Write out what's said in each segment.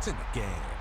It's in the game.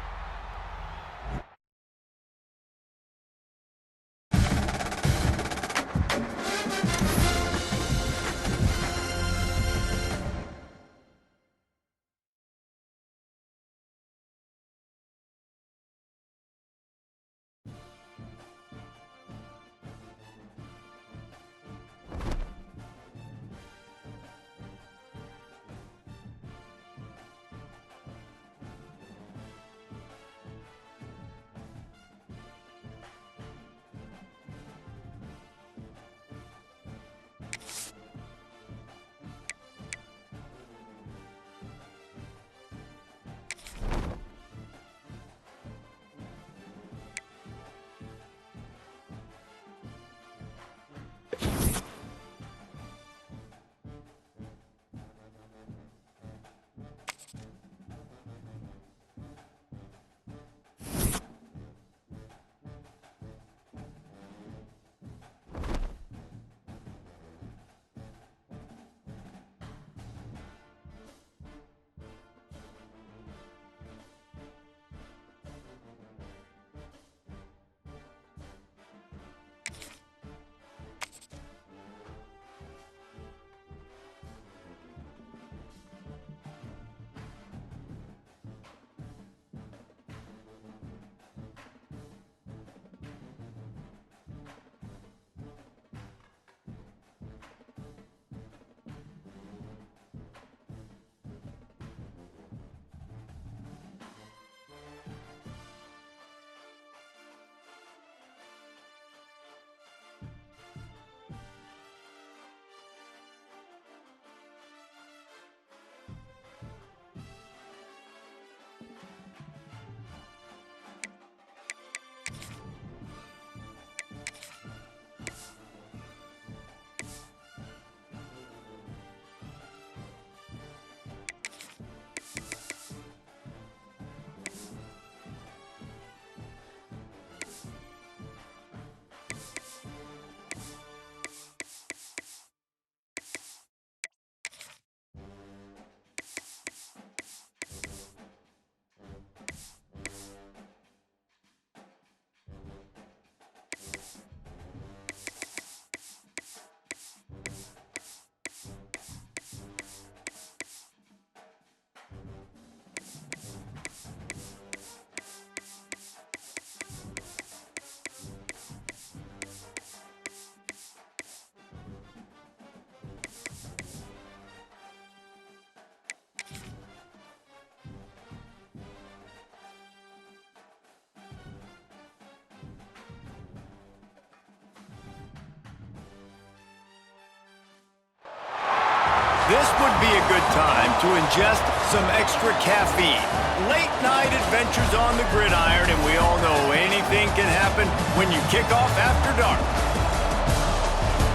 This would be a good time to ingest some extra caffeine. Late night adventures on the gridiron, and we all know anything can happen when you kick off after dark.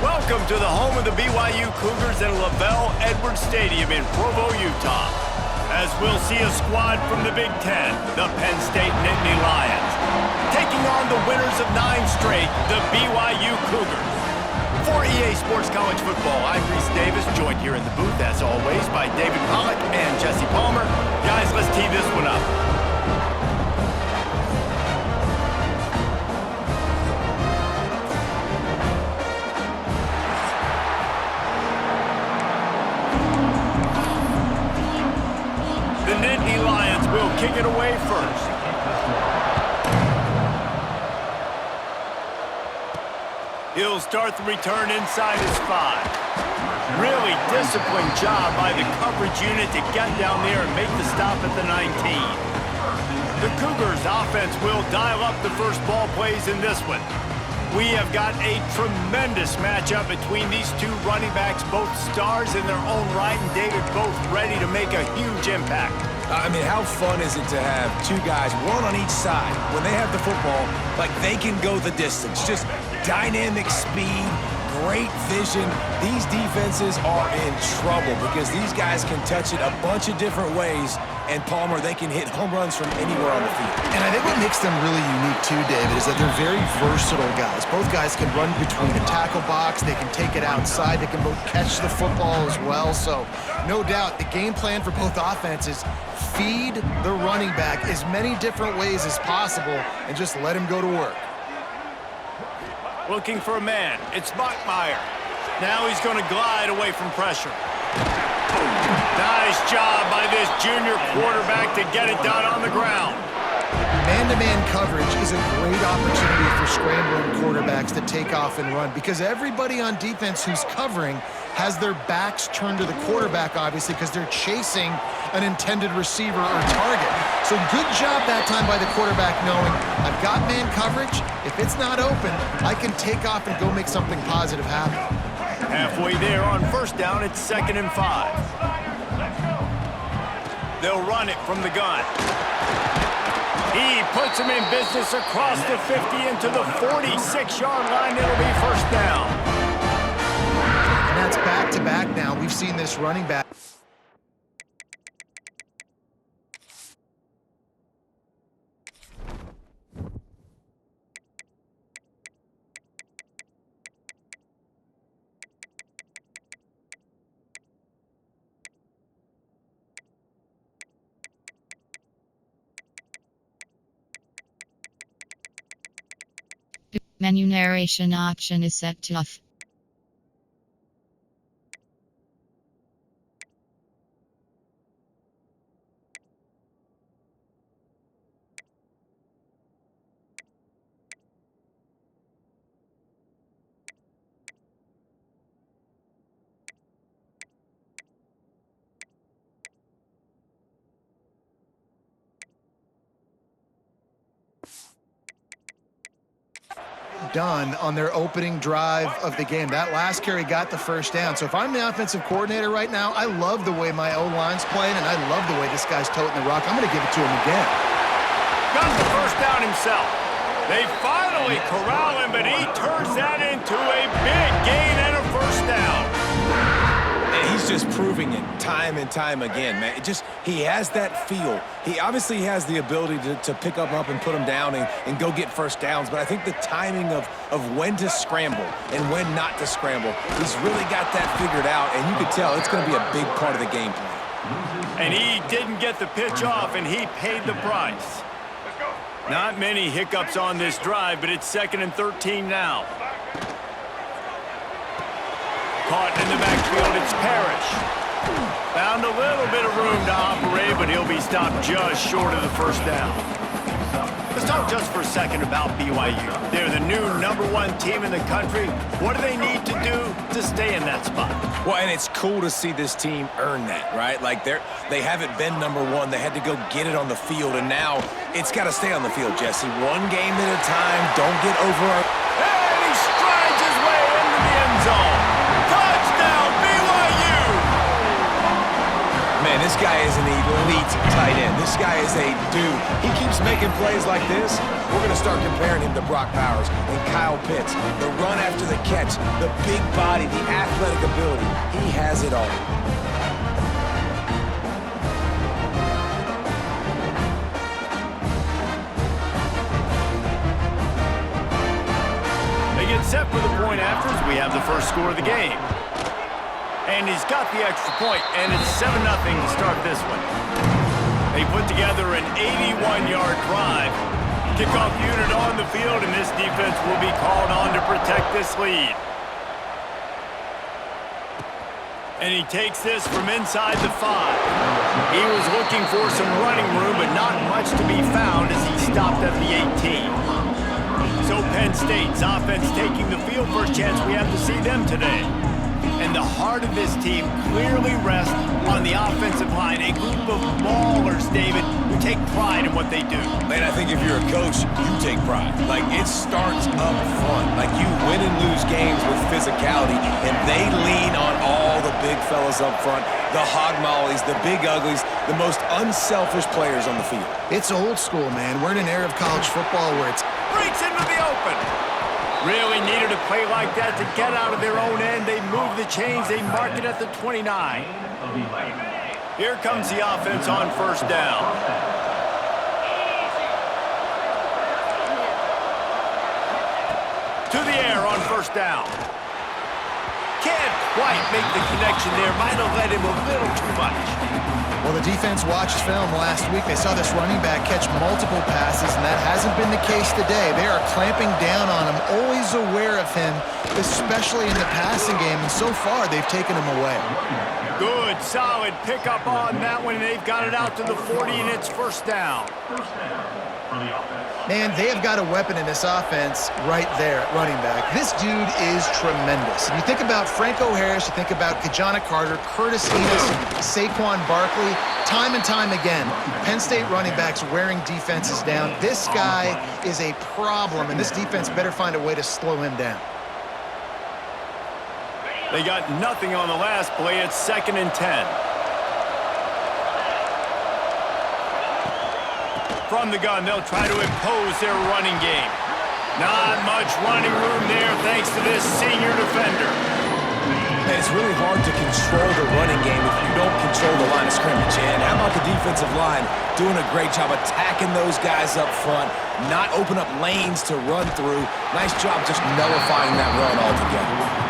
Welcome to the home of the BYU Cougars at LaVell Edwards Stadium in Provo, Utah. As we'll see a squad from the Big Ten, the Penn State Nittany Lions, taking on the winners of 9 straight, the BYU Cougars. For EA Sports College Football, I'm Reese Davis, joined here in the booth, as always, by David Pollack and Jesse Palmer. Guys, let's tee this one up. The Nittany Lions will kick it away first. He'll start the return inside his 5. Really disciplined job by the coverage unit to get down there and make the stop at the 19. The Cougars offense will dial up the first ball plays in this one. We have got a tremendous matchup between these two running backs, both stars in their own right, and David, both ready to make a huge impact. I mean, how fun is it to have two guys, one on each side, when they have the football, like they can go the distance. Just dynamic speed, great vision. These defenses are in trouble because these guys can touch it a bunch of different ways, and Palmer, they can hit home runs from anywhere on the field. And I think what makes them really unique too, David, is that they're very versatile guys. Both guys can run between the tackle box, they can take it outside, they can both catch the football as well. So no doubt the game plan for both offenses feed the running back as many different ways as possible and just let him go to work. Looking for a man. It's Bachmeier. Now he's going to glide away from pressure. Nice job by this junior quarterback to get it done on the ground. Man-to-man coverage is a great opportunity for scrambling quarterbacks to take off and run because everybody on defense who's covering has their backs turned to the quarterback, obviously, because they're chasing an intended receiver or target. So good job that time by the quarterback knowing I've got man coverage. If it's not open, I can take off and go make something positive happen. Halfway there on first down, it's 2nd and 5. They'll run it from the gun. He puts him in business across the 50 into the 46-yard line. It'll be first down. And that's back-to-back now. We've seen this running back. Menu narration option is set to off. Done on their opening drive of the game. That last carry got the first down. So if I'm the offensive coordinator right now, I love the way my O-line's playing, and I love the way this guy's toting the rock. I'm going to give it to him again. Got the first down himself. They finally corral him, but he turns that into a big gain and a first down. And he's just proving it time and time again, man. He has that feel. He obviously has the ability to pick up and put him down and go get first downs, but I think the timing of when to scramble and when not to scramble, he's really got that figured out, and you can tell it's going to be a big part of the game plan. And he didn't get the pitch off, and he paid the price. Not many hiccups on this drive, but it's 2nd and 13 now. Caught in the backfield, it's Parrish. Found a little bit of room to operate, but he'll be stopped just short of the first down. Let's talk just for a second about BYU. They're the new #1 team in the country. What do they need to do to stay in that spot? Well, and it's cool to see this team earn that, right? Like they haven't been #1. They had to go get it on the field, and now it's got to stay on the field, Jesse. One game at a time. Don't get over. And he strides his way into the end zone. Touchdown, BYU! Man, this guy is an elite tight end. This guy is a dude. He keeps making plays like this. We're going to start comparing him to Brock Bowers and Kyle Pitts. The run after the catch, the big body, the athletic ability. He has it all. They get set for the point after as we have the first score of the game. And he's got the extra point, and it's 7-0 to start this one. They put together an 81-yard drive. Kickoff unit on the field, and this defense will be called on to protect this lead. And he takes this from inside the 5. He was looking for some running room, but not much to be found as he stopped at the 18. So Penn State's offense taking the field. First chance we have to see them today. And the heart of this team clearly rests on the offensive line. A group of maulers, David, who take pride in what they do. Man, I think if you're a coach, you take pride. Like, it starts up front. Like, you win and lose games with physicality, and they lean on all the big fellas up front, the hog mollies, the big uglies, the most unselfish players on the field. It's old school, man. We're in an era of college football where it's Breaks into the open. Really needed a play like that to get out of their own end. They move the chains. They mark it at the 29. Here comes the offense on first down. To the air on first down. Can't quite make the connection there. Might have led him a little too much. Well, the defense watched film last week. They saw this running back catch multiple passes, and that hasn't been the case today. They are clamping down on him, always aware of him, especially in the passing game, and so far they've taken him away. Good, solid pickup on that one. They've got it out to the 40, and it's first down. Man, they have got a weapon in this offense right there at running back. This dude is tremendous. And you think about Franco Harris, you think about Kajana Carter, Curtis Enos, Saquon Barkley, time and time again, Penn State running backs wearing defenses down. This guy is a problem, and this defense better find a way to slow him down. They got nothing on the last play. It's 2nd and 10. From the gun, they'll try to impose their running game. Not much running room there thanks to this senior defender. And it's really hard to control the running game if you don't control the line of scrimmage. And how about the defensive line doing a great job attacking those guys up front, not open up lanes to run through. Nice job just nullifying that run altogether.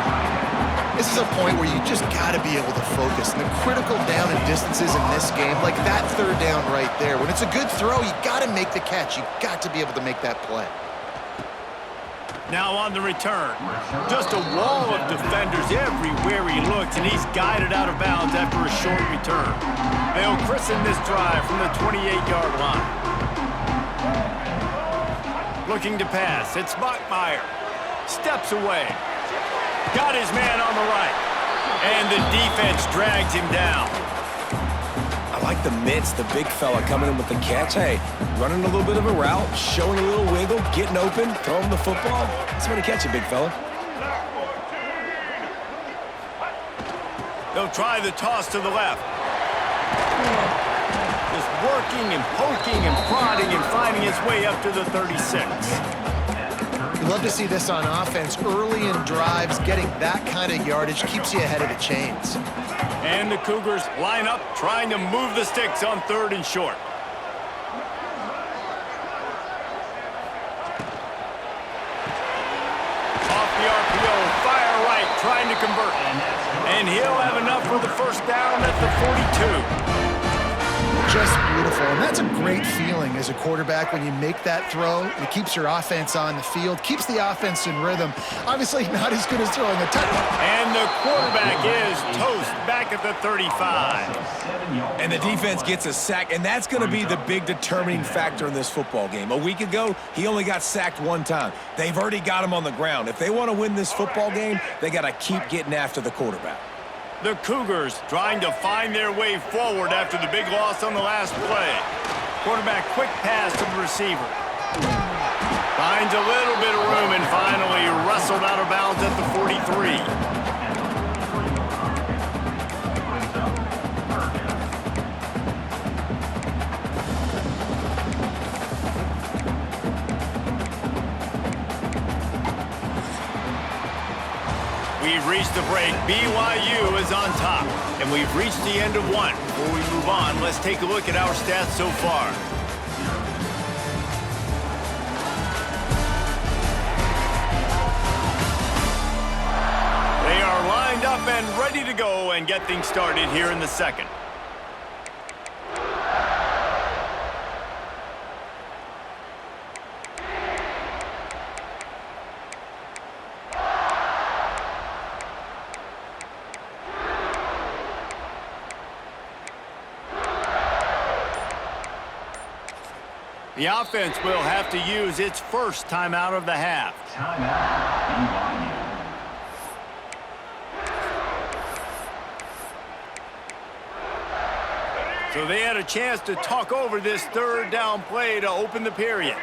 This is a point where you just got to be able to focus. And the critical down and distances in this game, like that third down right there, when it's a good throw, you got to make the catch. You got to be able to make that play. Now on the return. Just a wall of defenders everywhere he looks, and he's guided out of bounds after a short return. They'll christen this drive from the 28-yard line. Looking to pass. It's Bachmeier. Steps away. Got his man on the right. And the defense drags him down. I like the mitts, the big fella coming in with the catch. Hey, running a little bit of a route, showing a little wiggle, getting open, throwing the football. Somebody catch it, big fella. They'll try the toss to the left. Just working and poking and prodding and finding his way up to the 36. You love to see this on offense. Early in drives, getting that kind of yardage keeps you ahead of the chains. And the Cougars line up, trying to move the sticks on 3rd and short. Off the RPO, fire right, trying to convert. And he'll have enough for the first down at the 42. Just beautiful, and that's a great feeling as a quarterback when you make that throw. It keeps your offense on the field, keeps the offense in rhythm. Obviously not as good as throwing a touchdown. And the quarterback is toast back at the 35. And the defense gets a sack, and that's going to be the big determining factor in this football game. A week ago, he only got sacked one time. They've already got him on the ground. If they want to win this football game, they got to keep getting after the quarterback. The Cougars trying to find their way forward after the big loss on the last play. Quarterback quick pass to the receiver. Finds a little bit of room and finally wrestled out of bounds at the 43. We've reached the break. BYU is on top, and we've reached the end of one. Before we move on, let's take a look at our stats so far. They are lined up and ready to go and get things started here in the second. The offense will have to use its first timeout of the half. So they had a chance to talk over this 3rd down play to open the period.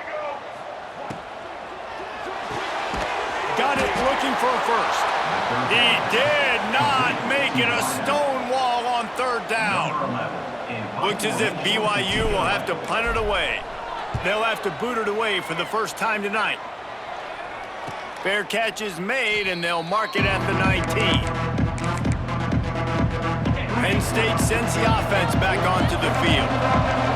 Got it looking for a first. He did not make it a stone wall on 3rd down. Looks as if BYU will have to punt it away. They'll have to boot it away for the first time tonight. Fair catch is made, and they'll mark it at the 19. Penn State sends the offense back onto the field.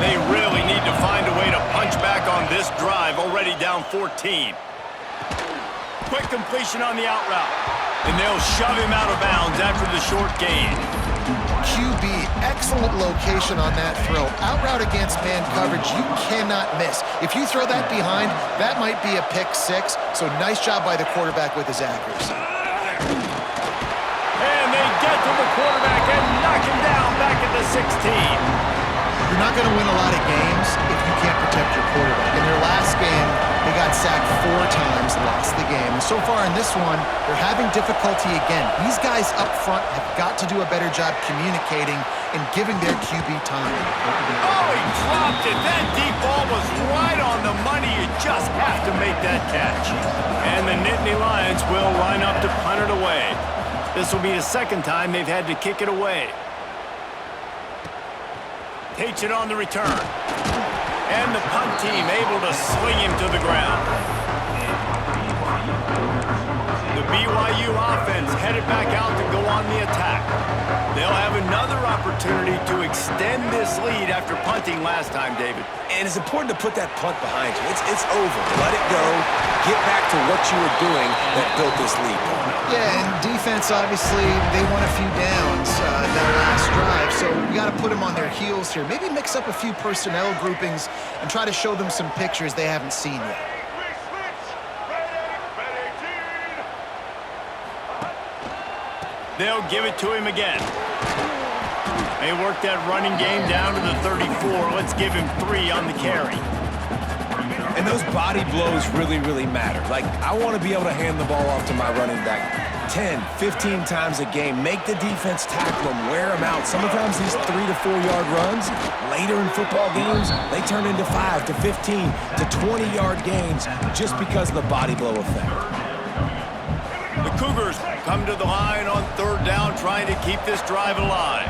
They really need to find a way to punch back on this drive, already down 14. Quick completion on the out route. And they'll shove him out of bounds after the short gain. QB, excellent location on that throw. Out route against man coverage, you cannot miss. If you throw that behind, that might be a pick six. So nice job by the quarterback with his accuracy. And they get to the quarterback and knock him down back at the 16. You're not going to win a lot of games if you can't protect your quarterback. In their last game, they got sacked 4 times, lost the game. And so far in this one, they're having difficulty again. These guys up front have got to do a better job communicating and giving their QB time. Oh, he dropped it. That deep ball was right on the money. You just have to make that catch. And the Nittany Lions will line up to punt it away. This will be the second time they've had to kick it away. Takes it on the return. And the punt team able to sling him to the ground. The BYU offense headed back out to go on the attack. They'll have another opportunity to extend this lead after punting last time, David. And it's important to put that punt behind you. It's over. Let it go. Get back to what you were doing that built this lead. Yeah, and defense, obviously, they won a few downs that last drive, so you got to put them on their heels here. Maybe mix up a few personnel groupings and try to show them some pictures they haven't seen yet. They'll give it to him again. They work that running game down to the 34. Let's give him 3 on the carry. And those body blows really, really matter. Like, I want to be able to hand the ball off to my running back 10, 15 times a game. Make the defense tackle them, wear them out. Sometimes these 3 to 4 yard runs, later in football games, they turn into 5 to 15 to 20 yard gains just because of the body blow effect. The Cougars come to the line on 3rd down, trying to keep this drive alive.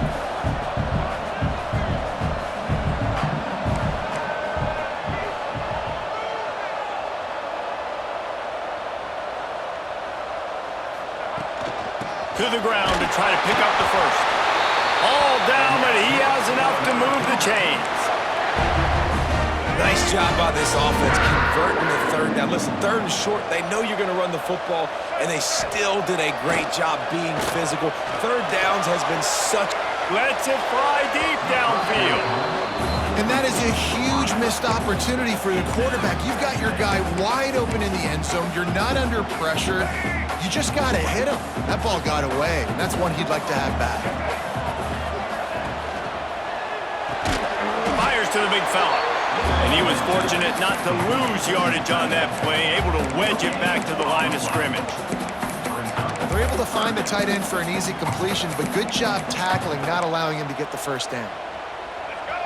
To the ground to try to pick up the first. All down, but he has enough to move the chains. Nice job by this offense converting the 3rd down. Listen, 3rd and short, they know you're going to run the football, and they still did a great job being physical. 3rd downs has been such... Lets it fly deep downfield. And that is a huge missed opportunity for the quarterback. You've got your guy wide open in the end zone. You're not under pressure. You just got to hit him. That ball got away, and that's one he'd like to have back. Fires to the big fella. And he was fortunate not to lose yardage on that play, able to wedge it back to the line of scrimmage. They're able to find the tight end for an easy completion, but good job tackling, not allowing him to get the first down.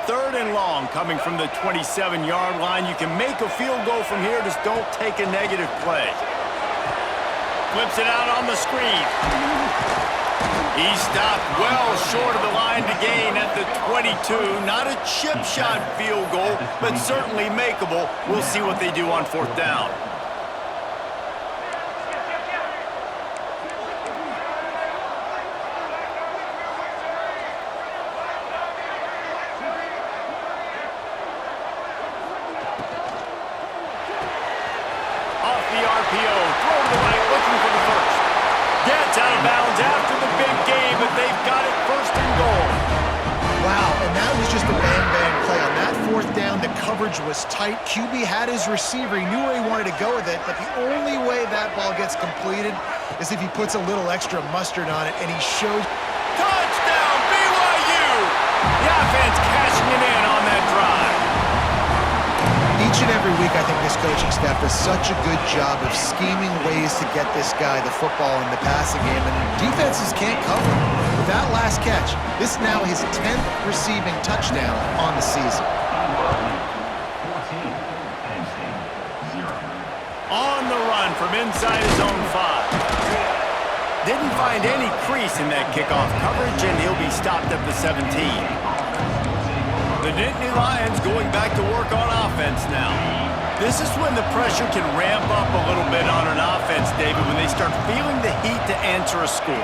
3rd and long coming from the 27-yard line. You can make a field goal from here, just don't take a negative play. Flips it out on the screen. He stopped well short of the line to gain at the 22. Not a chip shot field goal, but certainly makeable. We'll see what they do on 4th down. Off the RPO, throw to the right, looking for the first. Gets out of bounds after the big game, but they've got it 1st and goal. Wow, and that was just a bang-bang play. On that 4th down, the coverage was tight. QB had his receiver. He knew where he wanted to go with it, but the only way that ball gets completed is if he puts a little extra mustard on it, and he showed... Touchdown, BYU! The offense cashing it in on that drive. Each and every week, I think this coaching staff does such a good job of scheming ways to get this guy the football in the passing game, and defenses can't cover. With that last catch, this is now his 10th receiving touchdown on the season. On the run from inside his own 5. Didn't find any crease in that kickoff coverage, and he'll be stopped at the 17. The Nittany Lions going back to work on offense now. This is when the pressure can ramp up a little bit on an offense, David, when they start feeling the heat to answer a score.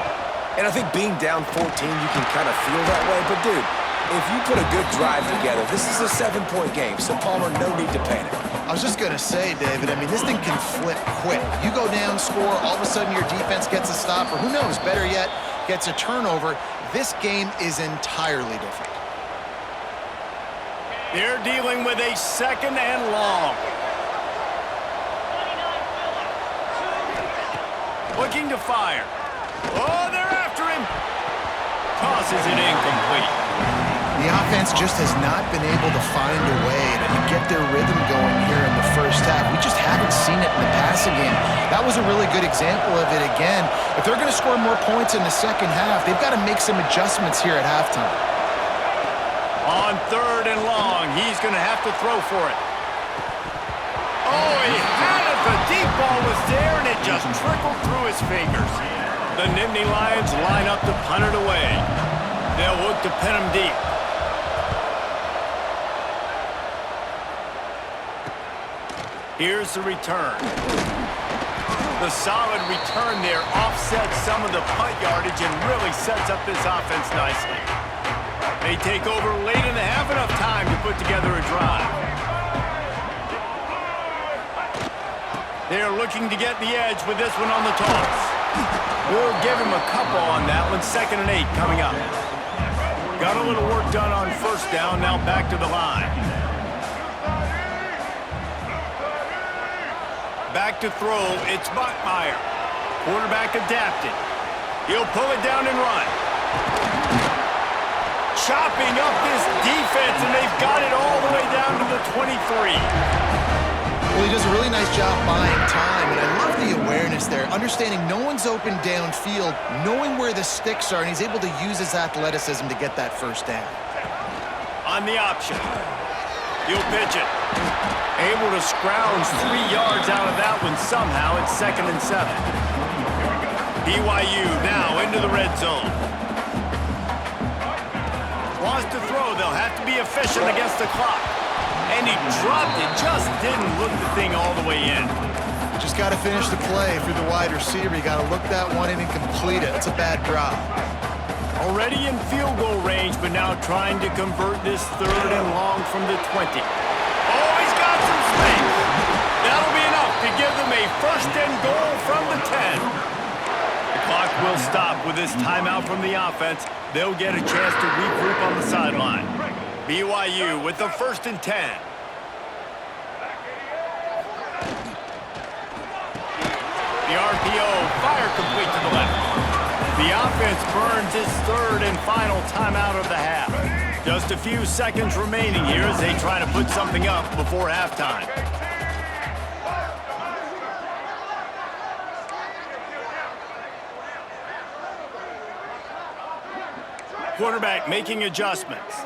And I think being down 14, you can kind of feel that way. But, dude, if you put a good drive together, this is a 7-point game, so Palmer, no need to panic. I was just going to say, David, I mean, this thing can flip quick. You go down, score, all of a sudden your defense gets a stop, or who knows, better yet, gets a turnover. This game is entirely different. They're dealing with a 2nd and long. Looking to fire. Oh, they're after him. Tosses it incomplete. The offense just has not been able to find a way to get their rhythm going here in the first half. We just haven't seen it in the passing game. That was a really good example of it again. If they're going to score more points in the second half, they've got to make some adjustments here at halftime. On 3rd and long, he's going to have to throw for it. Oh, he had it. The deep ball was there, and it just trickled through his fingers. The Nittany Lions line up to punt it away. They'll look to pin him deep. Here's the return. The solid return there offsets some of the punt yardage and really sets up this offense nicely. They take over late in the half, enough time to put together a drive. They're looking to get the edge with this one on the toss. We'll give him a couple on that one. 2nd and 8 coming up. Got a little work done on 1st down, now back to the line. Back to throw, it's Bachmeier. Quarterback adapted. He'll pull it down and run. Chopping up this defense, and they've got it all the way down to the 23. Well, he does a really nice job buying time, and I love the awareness there, understanding no one's open downfield, knowing where the sticks are, and he's able to use his athleticism to get that 1st down. On the option. He'll pitch it. Able to scrounge 3 yards out of that one somehow. It's 2nd and 7. BYU now into the red zone. Wants to throw. They'll have to be efficient against the clock. And he dropped it. Just didn't look the thing all the way in. Just got to finish the play through the wide receiver. You got to look that one in and complete it. It's a bad drop. Already in field goal range, but now trying to convert this 3rd and long from the 20. Oh, he's got some space. That'll be enough to give them a 1st and goal from the 10. The clock will stop with this timeout from the offense. They'll get a chance to regroup on the sideline. BYU with the 1st and 10. The RPO, fire complete to the left. The offense burns its 3rd and final timeout of the half. Just a few seconds remaining here as they try to put something up before halftime. Quarterback making adjustments.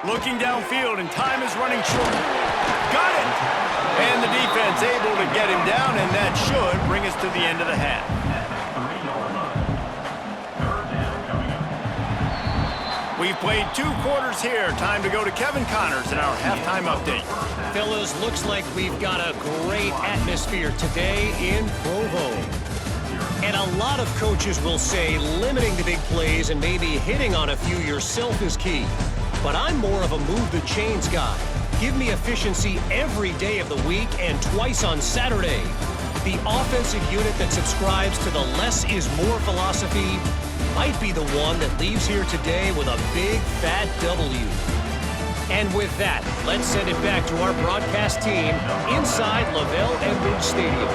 Looking downfield, and time is running short. Got it! And the defense able to get him down, and that should bring us to the end of the half. We've played 2 quarters here. Time to go to Kevin Connors in our halftime update. Fellas, looks like we've got a great atmosphere today in Provo. And a lot of coaches will say limiting the big plays and maybe hitting on a few yourself is key. But I'm more of a move the chains guy. Give me efficiency every day of the week and twice on Saturday. The offensive unit that subscribes to the less is more philosophy might be the one that leaves here today with a big fat W. And with that, let's send it back to our broadcast team inside LaVell Edwards Stadium.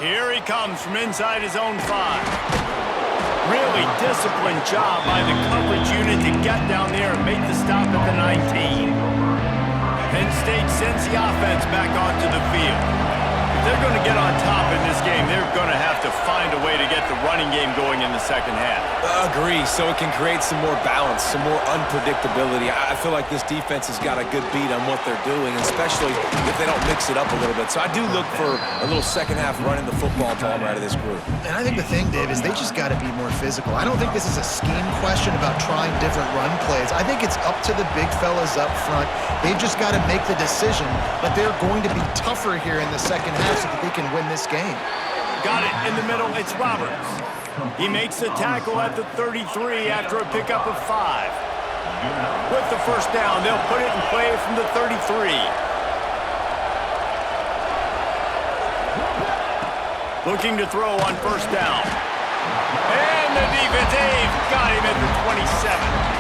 Here he comes from inside his own 5. Really disciplined job by the coverage unit to get down there and make the stop at the 19. Penn State sends the offense back onto the field. If they're going to get on top in this game, they're going to have to find a way to get the running game going in the second half. Agree, so it can create some more balance, some more unpredictability. I feel like this defense has got a good beat on what they're doing, especially if they don't mix it up a little bit. So I do look for a little second half running the football ball out of this group. And I think the thing, Dave, is they just got to be more physical. I don't think this is a scheme question about trying different run plays. I think it's up to the big fellas up front. They've just got to make the decision that they're going to be tougher here in the second half so that they can win this game. Got it in the middle. It's Roberts. He makes the tackle at the 33 after a pickup of 5. With the first down, they'll put it in play from the 33. Looking to throw on first down. And the defense, they've got him at the 27.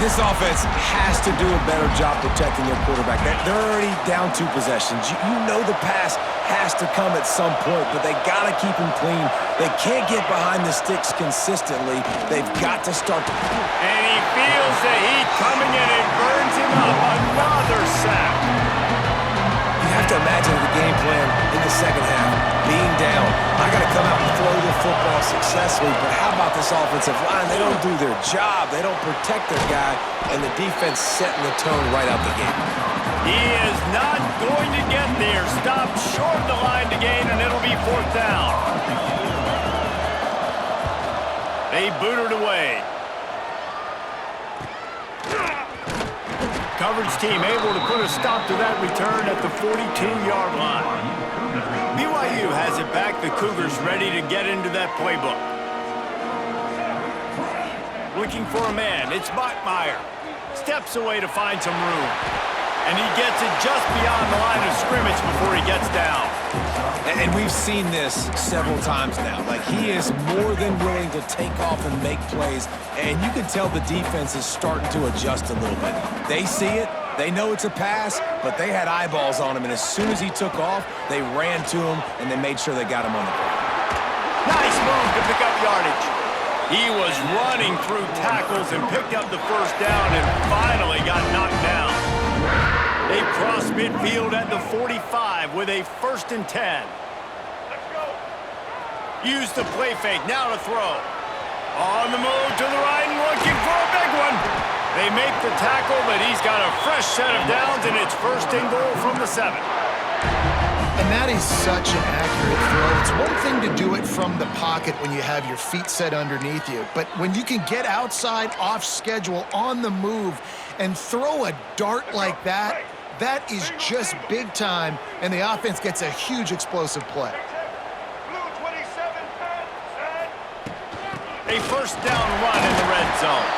This offense has to do a better job protecting their quarterback. They're already down 2 possessions. You know the pass has to come at some point, but they got to keep him clean. They can't get behind the sticks consistently. They've got to start. And he feels the heat coming in and burns him up. Another sack. You have to imagine the game plan in the second half being down. I got to come out and throw the football successfully, but how about this offensive line? They don't do their job. They don't protect their guy, and the defense setting the tone right out the gate. He is not going to get there. Stopped short of the line to gain, and it'll be 4th down. They boot it away. Coverage team able to put a stop to that return at the 42-yard line. BYU has it back. The Cougars ready to get into that playbook. Looking for a man. It's Bachmeier. Steps away to find some room. And he gets it just beyond the line of scrimmage before he gets down. And we've seen this several times now. Like, he is more than willing to take off and make plays. And you can tell the defense is starting to adjust a little bit. They see it. They know it's a pass, but they had eyeballs on him. And as soon as he took off, they ran to him, and they made sure they got him on the ground. Nice move to pick up yardage. He was running through tackles and picked up the first down and finally got knocked down. They cross midfield at the 45 with a 1st and 10. Let's go. Use the play fake. Now to throw. On the move to the right and looking for a big one. They make the tackle, but he's got a fresh set of downs, and it's 1st and goal from the 7. And that is such an accurate throw. It's one thing to do it from the pocket when you have your feet set underneath you, but when you can get outside, off schedule, on the move, and throw a dart like that, that is just big time, and the offense gets a huge explosive play. A 1st down run in the red zone.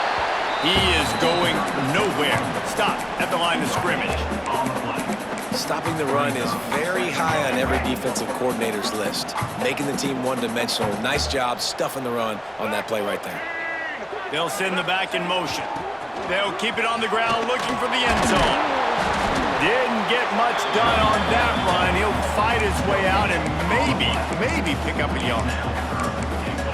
He is going nowhere. Stop at the line of scrimmage. Stopping the run is very high on every defensive coordinator's list. Making the team one-dimensional. Nice job stuffing the run on that play right there. They'll send the back in motion. They'll keep it on the ground looking for the end zone. Didn't get much done on that run. He'll fight his way out and maybe pick up a yard.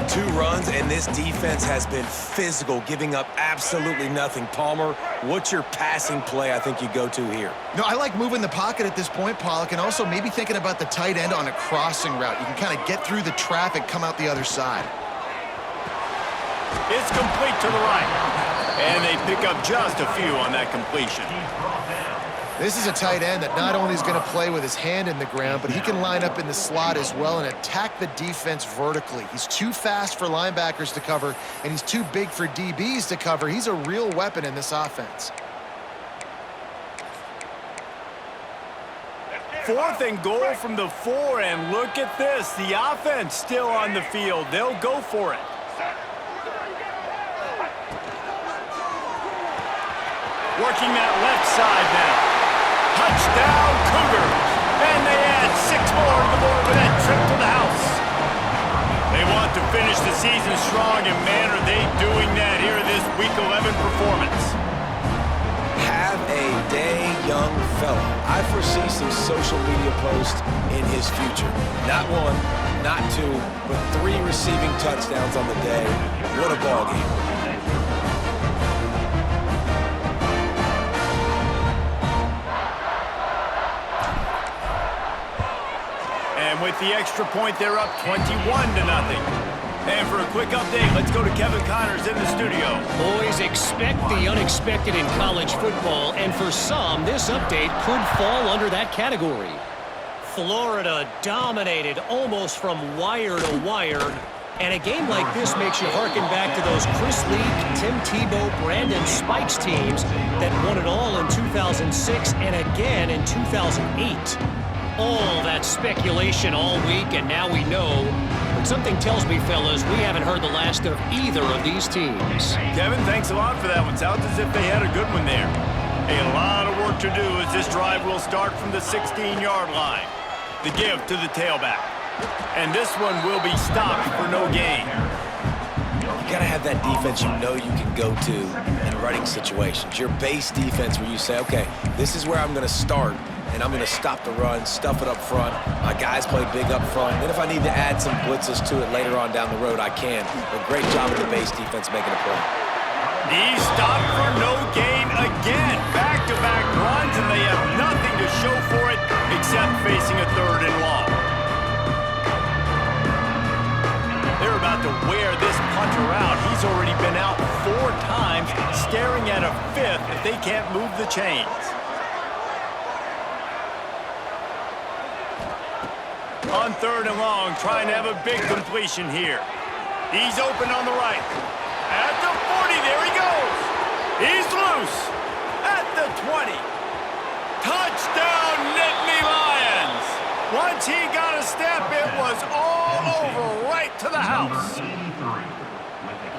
2 runs, and this defense has been physical, giving up absolutely nothing. Palmer, what's your passing play I think you go to here? No, I like moving the pocket at this point, Pollock, and also maybe thinking about the tight end on a crossing route. You can kind of get through the traffic, come out the other side. It's complete to the right. And they pick up just a few on that completion. This is a tight end that not only is going to play with his hand in the ground, but he can line up in the slot as well and attack the defense vertically. He's too fast for linebackers to cover, and he's too big for DBs to cover. He's a real weapon in this offense. 4th and goal from the 4, and look at this. The offense still on the field. They'll go for it. Working that left side now. Touchdown, Cougars. And they add 6 more to the board with that trip to the house. They want to finish the season strong, and man, are they doing that here in this Week 11 performance. Have a day, young fella. I foresee some social media posts in his future. Not 1, not 2, but 3 receiving touchdowns on the day. What a ball game. With the extra point, they're up 21-0. And for a quick update, let's go to Kevin Connors in the studio. Boys, expect the unexpected in college football, and for some, this update could fall under that category. Florida dominated almost from wire to wire, and a game like this makes you harken back to those Chris Leak, Tim Tebow, Brandon Spikes teams that won it all in 2006 and again in 2008. all that speculation all week, and now we know. But something tells me, fellas, we haven't heard the last of either of these teams. Kevin, thanks a lot for that one. Sounds as if they had a good one there. A lot of work to do as this drive will start from the 16-yard line. The give to the tailback. And this one will be stopped for no gain. You got to have that defense you know you can go to in running situations. Your base defense where you say, okay, this is where I'm going to start, and I'm going to stop the run, stuff it up front. My guys play big up front. Then if I need to add some blitzes to it later on down the road, I can. But great job of the base defense making a play. He's stopped for no gain again. Back-to-back runs, and they have nothing to show for it except facing a 3rd and long. They're about to wear this punter out. He's already been out 4 times, staring at a 5th if they can't move the chains. On 3rd and long, trying to have a big completion here. He's open on the right. At the 40, there he goes. He's loose. At the 20. Touchdown, Nittany Lions. Once he got a step, it was all over right to the house.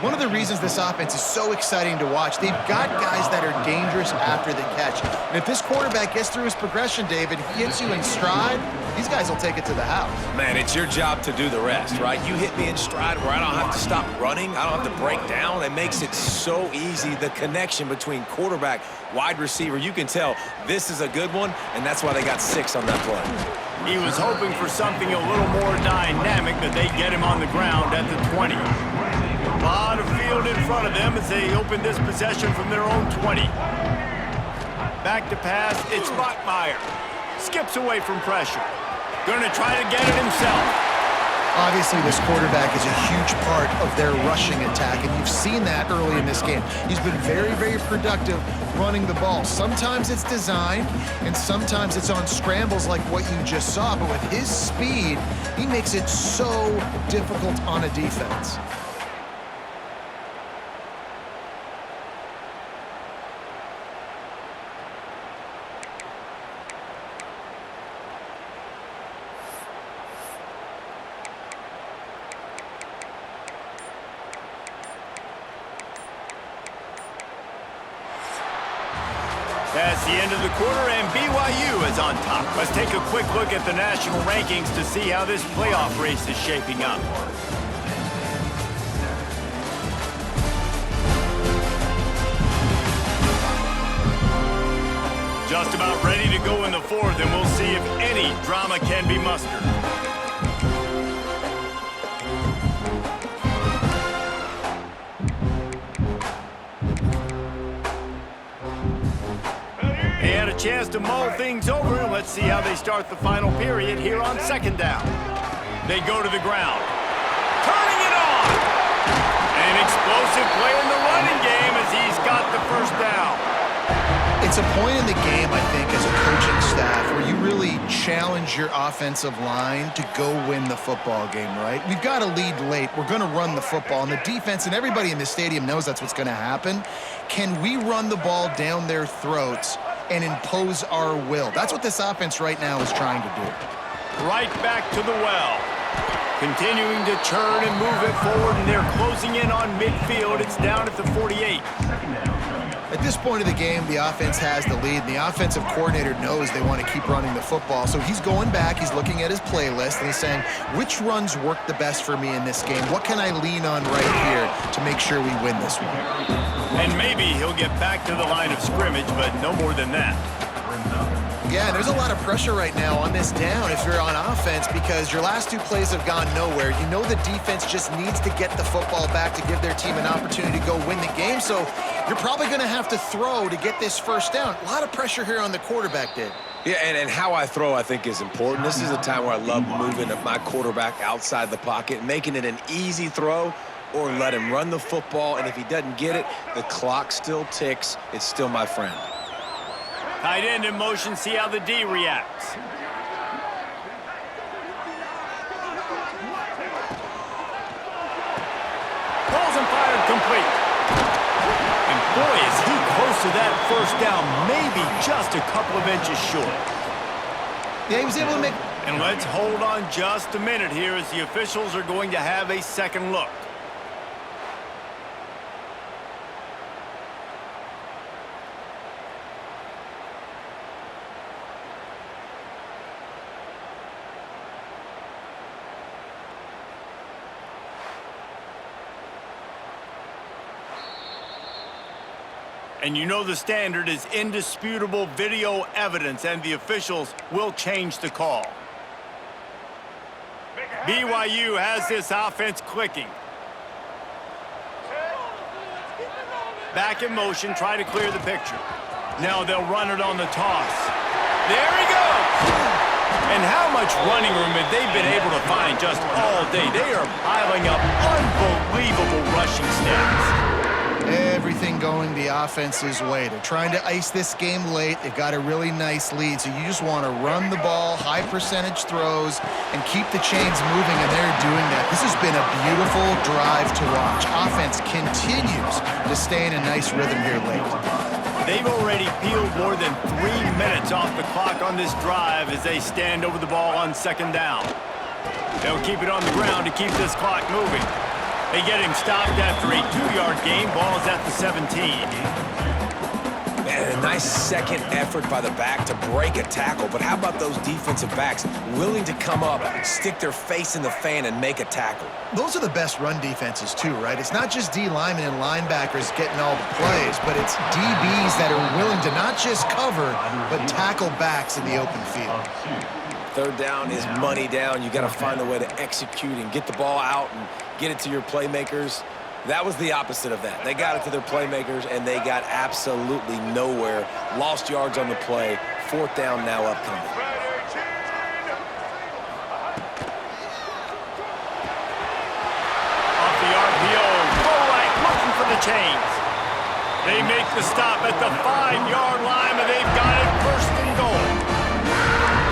One of the reasons this offense is so exciting to watch, they've got guys that are dangerous after the catch. And if this quarterback gets through his progression, David, he hits you in stride, these guys will take it to the house. Man, it's your job to do the rest, right? You hit me in stride where I don't have to stop running. I don't have to break down. It makes it so easy, the connection between quarterback, wide receiver. You can tell this is a good one, and that's why they got 6 on that play. He was hoping for something a little more dynamic, but they get him on the ground at the 20. A lot of field in front of them as they open this possession from their own 20. Back to pass, it's Bachmeier. Skips away from pressure. Gonna try to get it himself. Obviously, this quarterback is a huge part of their rushing attack, and you've seen that early in this game. He's been very, very productive running the ball. Sometimes it's designed, and sometimes it's on scrambles like what you just saw, but with his speed, he makes it so difficult on a defense. That's the end of the quarter, and BYU is on top. Let's take a quick look at the national rankings to see how this playoff race is shaping up. Just about ready to go in the 4th, and we'll see if any drama can be mustered. They had a chance to mull things over, and let's see how they start the final period here on 2nd down. They go to the ground. Turning it on! An explosive play in the running game as he's got the 1st down. It's a point in the game, I think, as a coaching staff where you really challenge your offensive line to go win the football game, right? We've got to lead late. We're going to run the football. And the defense and everybody in the stadium knows that's what's going to happen. Can we run the ball down their throats and impose our will? That's what this offense right now is trying to do. Right back to the well. Continuing to churn and move it forward, and they're closing in on midfield. It's down at the 48. At this point of the game, the offense has the lead. The offensive coordinator knows they want to keep running the football. So he's going back, he's looking at his playlist, and he's saying, which runs work the best for me in this game? What can I lean on right here to make sure we win this one? And maybe he'll get back to the line of scrimmage, but no more than that. Yeah, there's a lot of pressure right now on this down if you're on offense because your last 2 plays have gone nowhere. You know the defense just needs to get the football back to give their team an opportunity to go win the game, so you're probably going to have to throw to get this 1st down. A lot of pressure here on the quarterback, Dave. Yeah, and how I throw, I think, is important. This is a time where I love moving my quarterback outside the pocket, making it an easy throw, or let him run the football, and if he doesn't get it, the clock still ticks. It's still my friend. Tight end in motion, see how the D reacts. Pulls and fired complete. And boy, is he close to that 1st down, maybe just a couple of inches short. Yeah, he was able to make... And let's hold on just a minute here as the officials are going to have a second look. And you know the standard is indisputable video evidence, and the officials will change the call. BYU has this offense clicking. Back in motion, try to clear the picture. Now they'll run it on the toss. There he goes! And how much running room have they been able to find just all day? They are piling up unbelievable rushing stats. Everything going the offense's way. They're trying to ice this game late. They've got a really nice lead, so you just want to run the ball, high percentage throws, and keep the chains moving, and they're doing that. This has been a beautiful drive to watch. Offense continues to stay in a nice rhythm here late. They've already peeled more than 3 minutes off the clock on this drive as they stand over the ball on second down. They'll keep it on the ground to keep this clock moving. They get him stopped after a 2-yard gain. Ball is at the 17. Man, a nice second effort by the back to break a tackle. But how about those defensive backs willing to come up, stick their face in the fan, and make a tackle? Those are the best run defenses too, right? It's not just D linemen and linebackers getting all the plays, but it's DBs that are willing to not just cover, but tackle backs in the open field. Third down is money down. You got to find a way to execute and get the ball out and get it to your playmakers. That was the opposite of that. They got it to their playmakers, and they got absolutely nowhere. Lost yards on the play. Fourth down now upcoming. Off the RPO, go right, looking for the chains. They make the stop at the 5-yard line, and they've got it first and goal.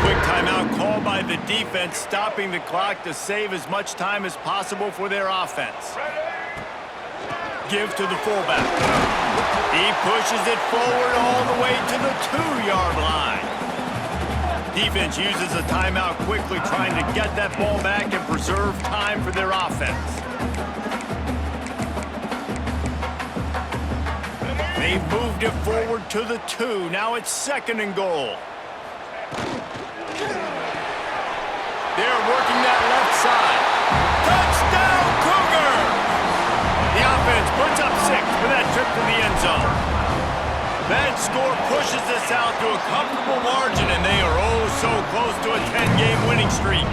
Quick timeout called by the defense, stopping the clock to save as much time as possible for their offense. Give to the fullback. He pushes it forward all the way to the 2-yard line. Defense uses a timeout quickly, trying to get that ball back and preserve time for their offense. They've moved it forward to the 2. Now it's second and goal. They're working that left side. Touchdown, Cougars! The offense puts up 6 for that trip to the end zone. That score pushes this out to a comfortable margin, and they are oh so close to a 10-game winning streak.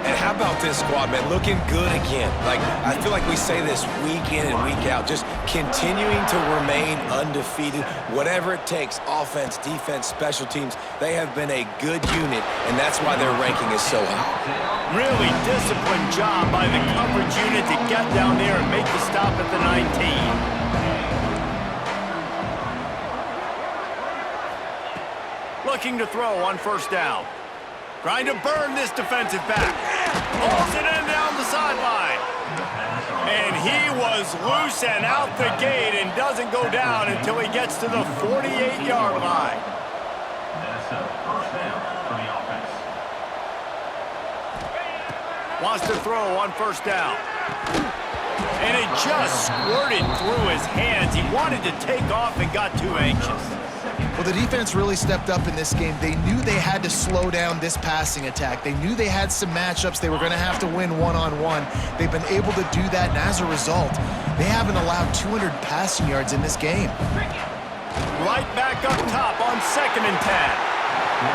And how about this squad, man? Looking good again. Like, I feel like we say this week in and week out, just continuing to remain undefeated, whatever it takes, offense, defense, special teams. They have been a good unit, and that's why their ranking is so high. Really disciplined job by the coverage unit to get down there and make the stop at the 19. Looking to throw on first down. Trying to burn this defensive back. Pulls it in down the sideline. And he was loose and out the gate and doesn't go down until he gets to the 48-yard line. Wants to throw on first down. And it just squirted through his hands. He wanted to take off and got too anxious. Well, the defense really stepped up in this game. They knew they had to slow down this passing attack. They knew they had some matchups they were going to have to win one-on-one. They've been able to do that, and as a result, they haven't allowed 200 passing yards in this game. Right back up top on second and 10.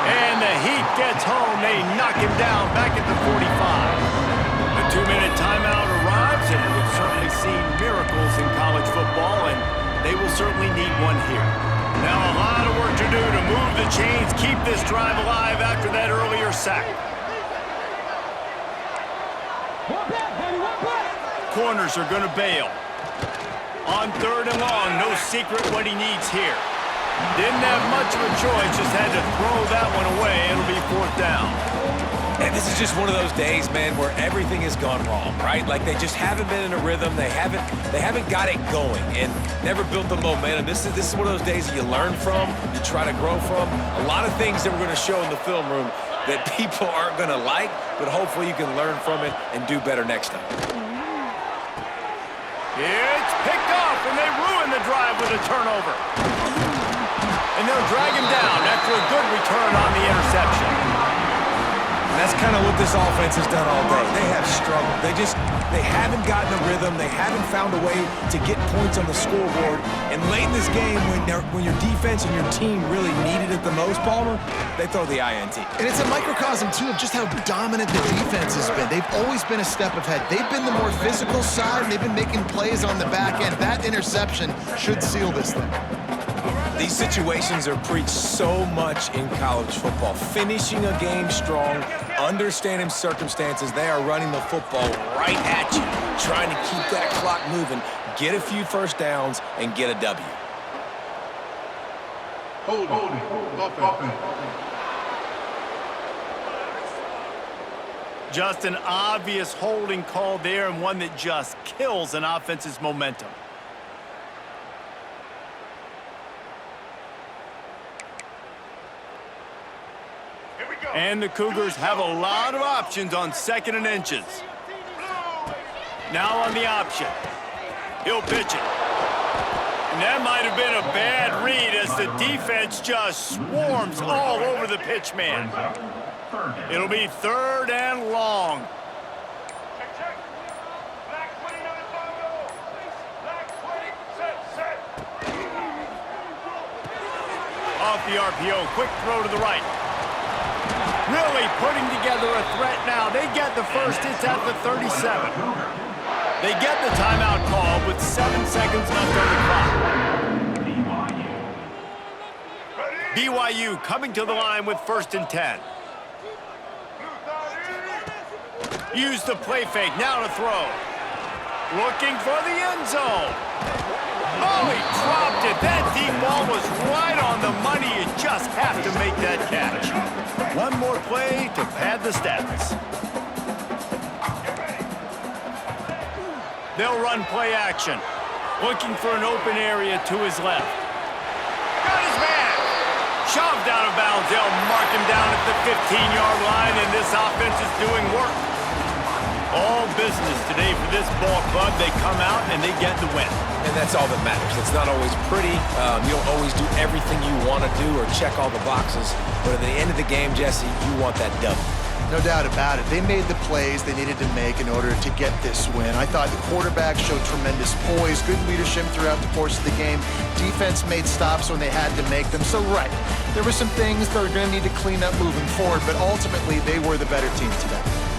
And the Heat gets home. They knock him down back at the 45. A 2-minute timeout arrives, and we've certainly seen miracles in college football, and they will certainly need one here. Now a lot of work to do to move the chains, keep this drive alive after that earlier sack. Corners are going to bail. On third and long, no secret what he needs here. Didn't have much of a choice, just had to throw that one away. It'll be fourth down. And Yeah, this is just one of those days, man, where everything has gone wrong, right? Like they just haven't been in a rhythm. They haven't got it going and never built the momentum. This is one of those days that you learn from, you try to grow from. A lot of things that we're going to show in the film room that people aren't going to like, but hopefully you can learn from it and do better next time. It's picked off, and they ruin the drive with a turnover. And they'll drag him down after a good return on the interception. And that's kind of what this offense has done all day. They have struggled. They haven't gotten a rhythm. They haven't found a way to get points on the scoreboard. And late in this game, when your defense and your team really needed it the most, Palmer, they throw the INT. And it's a microcosm, too, of just how dominant the defense has been. They've always been a step ahead. They've been the more physical side, and they've been making plays on the back end. That interception should seal this thing. These situations are preached so much in college football. Finishing a game strong, understanding circumstances. They are running the football right at you, trying to keep that clock moving, get a few first downs, and get a W. Just an obvious holding call there, and one that just kills an offense's momentum. And the Cougars have a lot of options on 2nd and inches. Now on the option. He'll pitch it. And that might have been a bad read as the defense just swarms all over the pitch man. It'll be 3rd and long. Off the RPO, quick throw to the right. Really putting together a threat now. They get the first. It's at the 37. They get the timeout call with 7 seconds left on the clock. BYU coming to the line with 1st and 10. Use the play fake. Now to throw. Looking for the end zone. Oh, he dropped it. That deep ball was right on the money. You just have to make that catch. One more play to pad the stats. They'll run play action. Looking for an open area to his left. Got his man. Shoved out of bounds. They'll mark him down at the 15-yard line, and this offense is doing work. All business today for this ball club. They come out and they get the win. And that's all that matters. It's not always pretty. You don't always do everything you want to do or check all the boxes. But at the end of the game, Jesse, you want that W. No doubt about it. They made the plays they needed to make in order to get this win. I thought the quarterback showed tremendous poise, good leadership throughout the course of the game. Defense made stops when they had to make them. So, right, there were some things they're going to need to clean up moving forward, but ultimately they were the better team today.